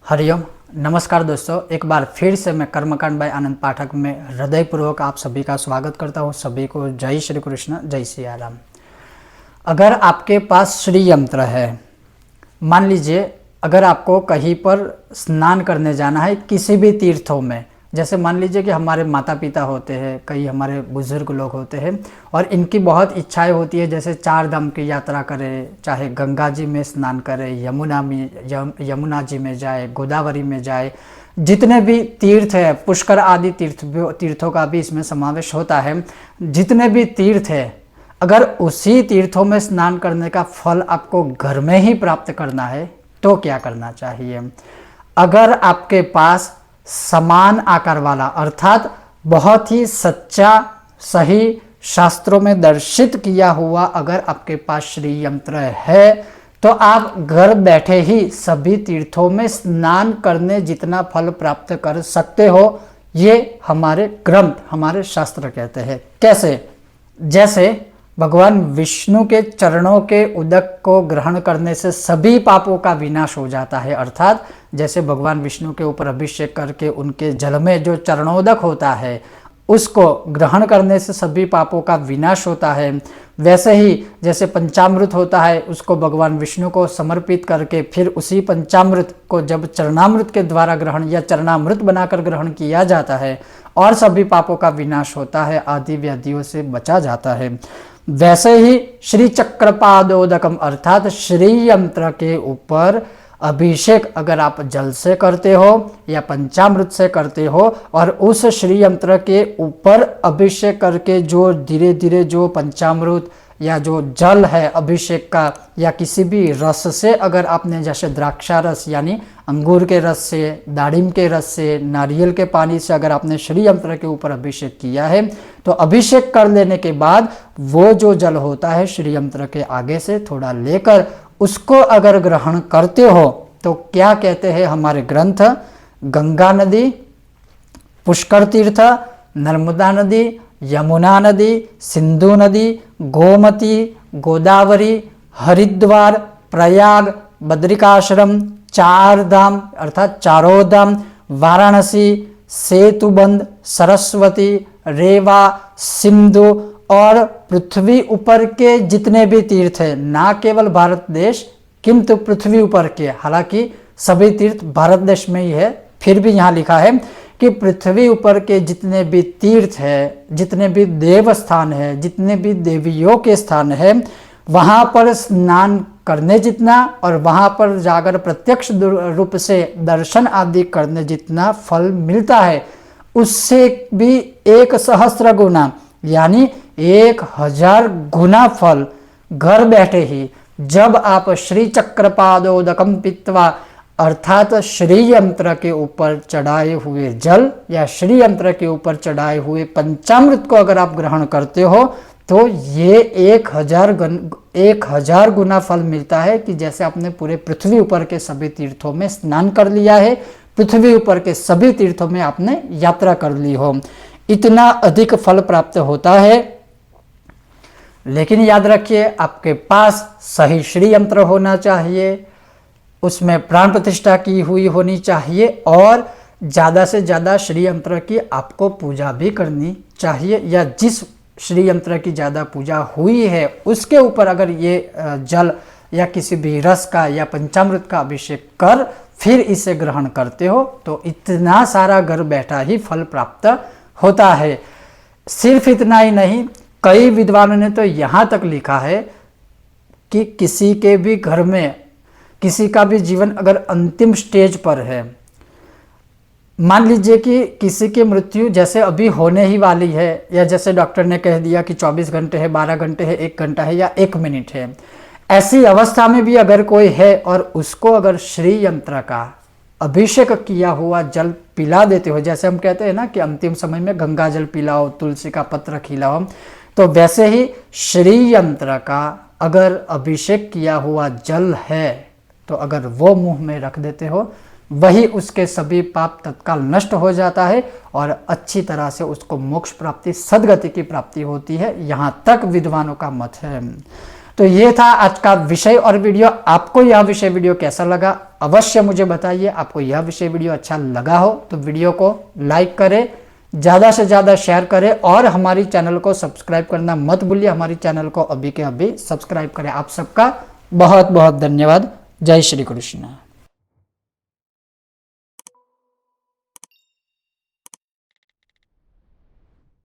हरिओम। नमस्कार दोस्तों, एक बार फिर से मैं कर्मकांड बाय आनंद पाठक में हृदयपूर्वक आप सभी का स्वागत करता हूँ। सभी को जय श्री कृष्ण, जय सिया राम। अगर आपके पास श्री यंत्र है, मान लीजिए अगर आपको कहीं पर स्नान करने जाना है किसी भी तीर्थों में, जैसे मान लीजिए कि हमारे माता पिता होते हैं, कई हमारे बुजुर्ग लोग होते हैं और इनकी बहुत इच्छाएं होती है, जैसे 4 धाम की यात्रा करें, चाहे गंगा जी में स्नान करें, यमुना जी में जाए, गोदावरी में जाए, जितने भी तीर्थ है, पुष्कर आदि तीर्थों का भी इसमें समावेश होता है। जितने भी तीर्थ है, अगर उसी तीर्थों में स्नान करने का फल आपको घर में ही प्राप्त करना है तो क्या करना चाहिए? अगर आपके पास समान आकार वाला अर्थात बहुत ही सच्चा, सही, शास्त्रों में दर्शित किया हुआ अगर आपके पास श्री यंत्र है तो आप घर बैठे ही सभी तीर्थों में स्नान करने जितना फल प्राप्त कर सकते हो। ये हमारे ग्रंथ, हमारे शास्त्र कहते हैं। कैसे? जैसे भगवान विष्णु के चरणों के उदक को ग्रहण करने से सभी पापों का विनाश हो जाता है। अर्थात जैसे भगवान विष्णु के ऊपर अभिषेक करके उनके जल में जो चरणोदक होता है उसको ग्रहण करने से सभी पापों का विनाश होता है। वैसे ही जैसे पंचामृत होता है, उसको भगवान विष्णु को समर्पित करके फिर उसी पंचामृत को जब चरणामृत के द्वारा ग्रहण या चरणामृत बनाकर ग्रहण किया जाता है और सभी पापों का विनाश होता है, आदि व्याधियों से बचा जाता है। वैसे ही श्री चक्रपादोदकम अर्थात श्री यंत्र के ऊपर अभिषेक अगर आप जल से करते हो या पंचामृत से करते हो और उस श्री यंत्र के ऊपर अभिषेक करके जो धीरे धीरे जो पंचामृत या जो जल है अभिषेक का या किसी भी रस से अगर आपने, जैसे द्राक्षा रस यानी अंगूर के रस से, दाड़िम के रस से, नारियल के पानी से अगर आपने श्री यंत्र के ऊपर अभिषेक किया है तो अभिषेक कर लेने के बाद वो जो जल होता है श्री यंत्र के आगे से थोड़ा लेकर उसको अगर ग्रहण करते हो तो क्या कहते हैं हमारे ग्रंथ? गंगा नदी, पुष्कर तीर्थ, नर्मदा नदी, यमुना नदी, सिंधु नदी, गोमती, गोदावरी, हरिद्वार, प्रयाग, बद्रिकाश्रम, 4 धाम अर्थात चारों धाम, वाराणसी, सेतुबंध, सरस्वती, रेवा, सिंधु और पृथ्वी ऊपर के जितने भी तीर्थ है, ना केवल भारत देश किंतु पृथ्वी ऊपर के, हालांकि सभी तीर्थ भारत देश में ही है, फिर भी यहाँ लिखा है कि पृथ्वी ऊपर के जितने भी तीर्थ है, जितने भी देव स्थान है, जितने भी देवियों के स्थान है, वहाँ पर स्नान करने जितना और वहाँ पर जाकर प्रत्यक्ष रूप से दर्शन आदि करने जितना फल मिलता है उससे भी 1 सहस्त्र गुना यानी 1000 गुना फल घर बैठे ही जब आप श्री चक्रपादोदकम पीत्वा अर्थात श्री यंत्र के ऊपर चढ़ाए हुए जल या श्री यंत्र के ऊपर चढ़ाए हुए पंचामृत को अगर आप ग्रहण करते हो तो ये 1000 गुना फल मिलता है कि जैसे आपने पूरे पृथ्वी ऊपर के सभी तीर्थों में स्नान कर लिया है, पृथ्वी ऊपर के सभी तीर्थों में आपने यात्रा कर ली हो। इतना अधिक फल प्राप्त होता है। लेकिन याद रखिए, आपके पास सही श्री यंत्र होना चाहिए, उसमें प्राण प्रतिष्ठा की हुई होनी चाहिए और ज़्यादा से ज़्यादा श्री यंत्र की आपको पूजा भी करनी चाहिए, या जिस श्री यंत्र की ज़्यादा पूजा हुई है उसके ऊपर अगर ये जल या किसी भी रस का या पंचामृत का अभिषेक कर फिर इसे ग्रहण करते हो तो इतना सारा घर बैठा ही फल प्राप्त होता है। सिर्फ इतना ही नहीं, कई विद्वानों ने तो यहाँ तक लिखा है कि किसी के भी घर में किसी का भी जीवन अगर अंतिम स्टेज पर है, मान लीजिए कि किसी की मृत्यु जैसे अभी होने ही वाली है या जैसे डॉक्टर ने कह दिया कि 24 घंटे है, 12 घंटे है, 1 घंटा है या 1 मिनट है, ऐसी अवस्था में भी अगर कोई है और उसको अगर श्री यंत्र का अभिषेक किया हुआ जल पिला देते हो, जैसे हम कहते हैं ना कि अंतिम समय में गंगा जल पिलाओ, तुलसी का पत्र खिलाओ, तो वैसे ही श्री यंत्र का अगर अभिषेक किया हुआ जल है तो अगर वो मुंह में रख देते हो वही उसके सभी पाप तत्काल नष्ट हो जाता है और अच्छी तरह से उसको मोक्ष प्राप्ति, सद्गति की प्राप्ति होती है। यहाँ तक विद्वानों का मत है। तो ये था आज का विषय और वीडियो। आपको यह विषय वीडियो कैसा लगा अवश्य मुझे बताइए। आपको यह विषय वीडियो अच्छा लगा हो तो वीडियो को लाइक करें, ज़्यादा से ज़्यादा शेयर करें और हमारी चैनल को सब्सक्राइब करना मत भूलिए। हमारी चैनल को अभी के अभी सब्सक्राइब करें। आप सबका बहुत बहुत धन्यवाद। जय श्री कृष्ण।